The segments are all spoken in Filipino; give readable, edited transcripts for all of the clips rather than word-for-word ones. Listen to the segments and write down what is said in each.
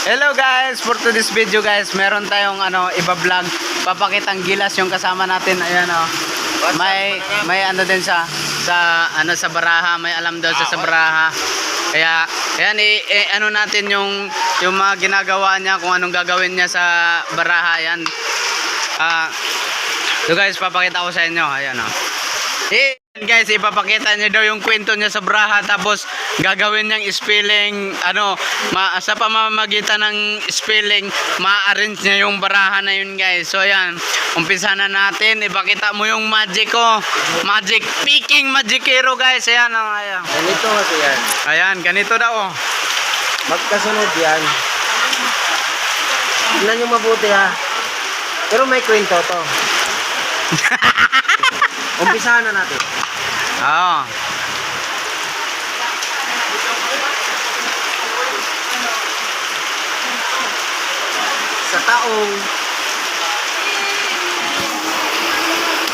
Hello guys, for today's video guys, meron tayong iba-vlog. Papakitang gilas yung kasama natin. Ayan may ano din sa baraha, may alam daw sa baraha. Kaya ayan ano natin yung mga ginagawa niya, kung anong gagawin niya sa baraha. Ayan. So guys, papakita ko sa inyo. Ayan guys, ipapakita niya daw yung kwento niya sa baraha, tapos gagawin niyang spelling, sa pamamagitan ng spelling, ma-arrange niya yung baraha na yun guys. So ayan, umpisa na natin. Ipakita mo yung magic ko. Magic, picking magicero guys. Ayan, ayan. Ganito kasi yan. Ayan, ganito daw. Magkasunod yan. Tignan nyo mabuti ha. Pero may kwento to. Umpisahan na natin. Oo. Sa taong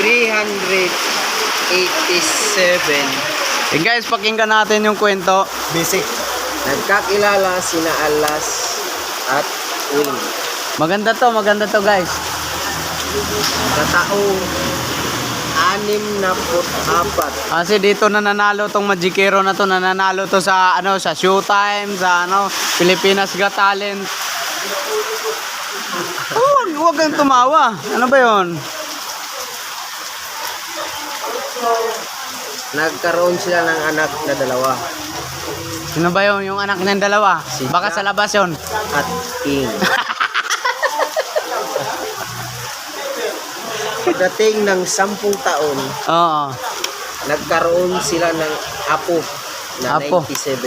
387 Guys, pakinggan natin yung kwento. BC, nagkakilala sina Alas at Will. Maganda to guys. Sa taong 64. Kasi dito nananalo tong magicero na to, nananalo to sa sa Showtime, sa Pilipinas Got Talent. Huwag kang tumawa. Ano ba 'yon? Nagkaroon sila ng anak na dalawa. Sino ba yung anak niyang dalawa? Si Baka sa labas 'yon. At King. Pagdating ng 10 taon, Oo. nagkaroon sila ng apo na Apo. 95.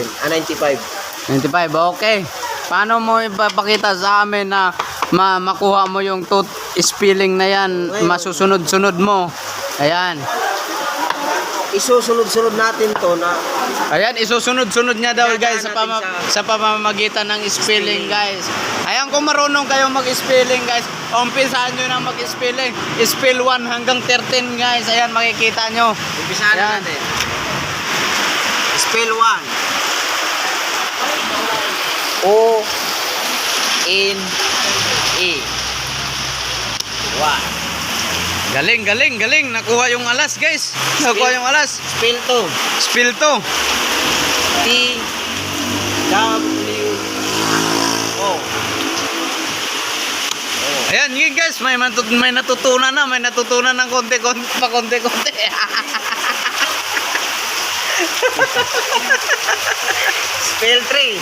95. Okay. Paano mo ipapakita sa amin na makuha mo yung tooth spelling na yan, masusunod-sunod mo? Ayan. Isusunod-sunod natin to na Ayan, isusunod-sunod niya daw guys sa pamamagitan ng spelling guys. Ayan, kung marunong kayo mag-spelling guys, umpisahan nyo na mag-spelling. Spell 1 hanggang 13 guys. Ayan, makikita nyo. umpisahan na natin. Spell 1. O N E 1. Galing. Nakuha yung alas guys. Nakuha yung alas. Spell 2. Spell 2. T W O. Ayan, yun guys, may natutunan na, ng konti-konti. Spell 3.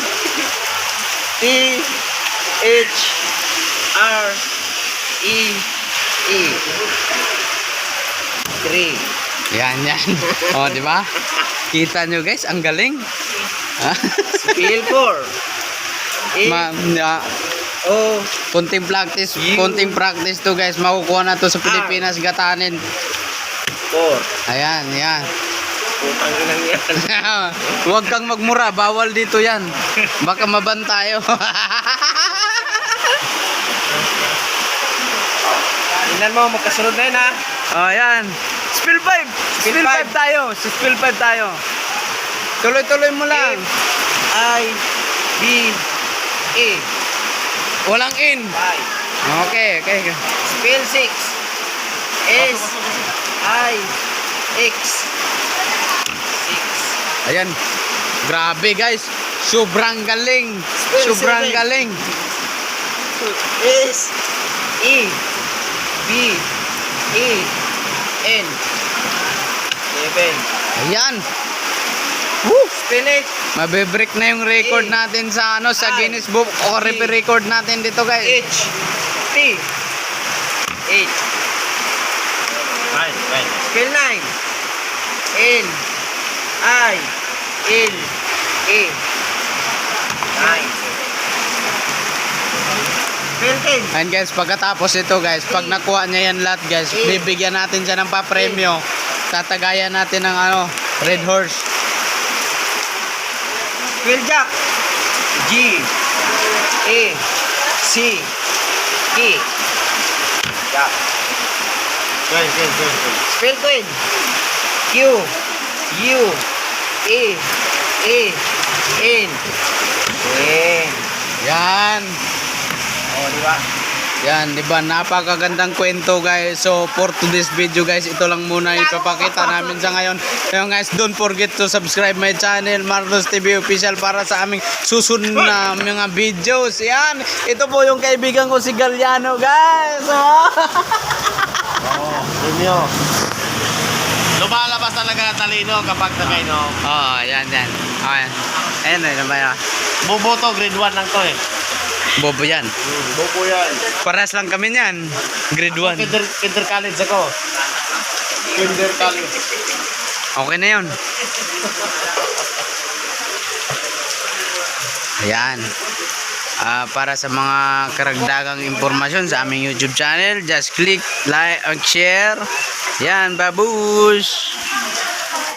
T H R E E 3. Yan. O, di ba? Kita nyo guys, ang galing. Spell 4. O Konting practice to guys, makukuha na to sa Pilipinas Got Talent. 4. Ayan. Putang inang yan. Huwag kang magmura, bawal dito yan. Baka maban tayo. Tingnan mo, magkasunod na yun ha. Ayan. Spill 5 tayo. Spill 5 tayo. Tuloy-tuloy mo lang. I B E Walang in. 5. Okay. Spell 6. S I X 6. Ayan. Grabe guys. Sobrang galing. S E B E N 7. Ayan. Spell 8. Mabibreak na yung record natin sa Guinness Book o record natin dito guys. H T H. Spell 9. N I L A 9. Spell 10. And guys, pagkatapos ito guys, pag nakuha niya yan lahat guys, bibigyan natin siya ng pa-premyo. Tatagayan natin ng Red Horse. Spell Jack. G A C K. Jack. Spell 12. Q U A A N. Yan. yan. Oh, di ba? Yan, di ba? Napakagandang kwento guys. So, for today's video guys, ito lang muna ipapakita namin sa ngayon. Kaya guys, don't forget to subscribe my channel, Marlos TV Official, para sa aming susunod na mga videos. Yan, ito po yung kaibigan ko si Galliano guys. Oh. Inyo. Lumalabas talaga talino kapag nagainom. Oh, yan. Okay. Ayan na naman yan. Buboto, grade 1 lang to eh. Bobo yan. Bobo yan. Paras lang kami niyan. Grade 1. Kinder college ako. Kinder college. Okay na yun. Ayan. Para sa mga karagdagang impormasyon sa aming YouTube channel, just click like and share. Yan, babush!